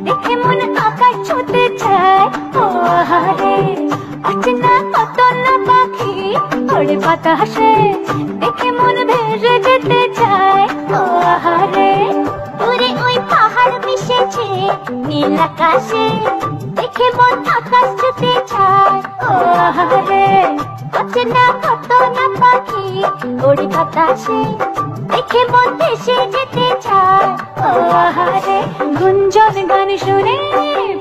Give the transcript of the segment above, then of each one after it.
দেখে মন আকাশ ছুঁতে চায়। ও আহারে অচেনা কত না পাখি ওড়ে বাতাসে, দেখে মন ভেসে যেতে চায়। ও আহারে দূরে ওই পাহাড় মিশেছে নীল আকাশে, দেখে মন আকাশ ছুঁতে চায়। ও আহারে অচেনা কত না পাখি ওড়ে বাতাসে, দেখে মন ভেসে যেতে চায়। ও আহারে গুঞ্জন গান শুনে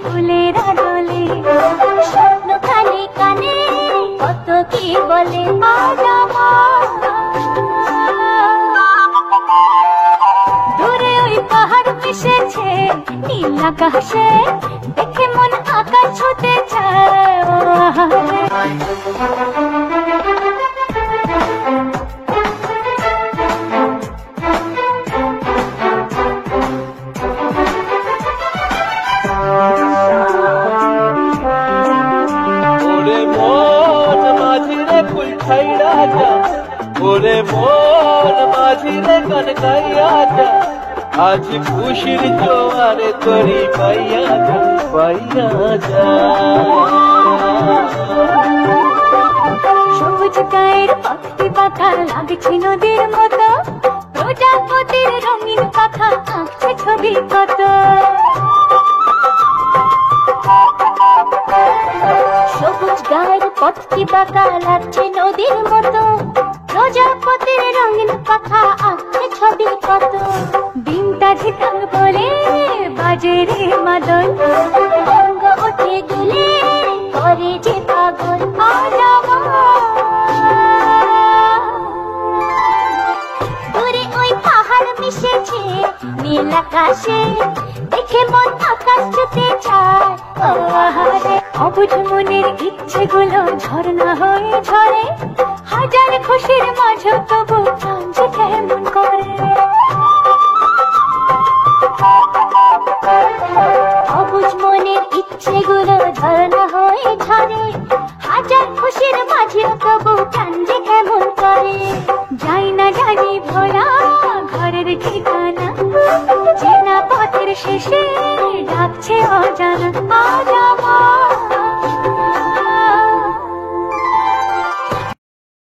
ফুলের আদলে, স্বপ্ন কানে কানে কত কি বলে দূরে ওই পাহাড় মিশেছে নীল আকাশে, দেখে মন আকাশ ছুঁতে চায়। ও আহারে ওরে মন মাঝিরে গান গাইয়া যা, আজ খুশির জোয়ারে তরি পাইয়া যা, পাইয়া যা। সবুজ গায়ের পাখি পাখা লাগছে নদীর মতো, প্রজাপতির রঙিন পাখা আঁকছে ছবি কত। সবুজ গায়ের পথটি বাঁকা লাগছে নদীর মতো, প্রজাপতির রঙিন পাখা আঁকছে ছবি কত। দিনটা ঝিকাং বলে বাজে রে মাদল, অঙ্গ ওঠে গুলে করে যে পাগল। দূরে ওই পাহাড় মিশেছে নীল আকাশে, দেখে মন আকাশ ছুঁতে চায়। ও আহারে অবুঝ মনের ইচ্ছেগুলো ঝর্ণা হয়ে ঝরে, হাজার খুশির মাঝে তবু প্রাণ যে কেমন করে।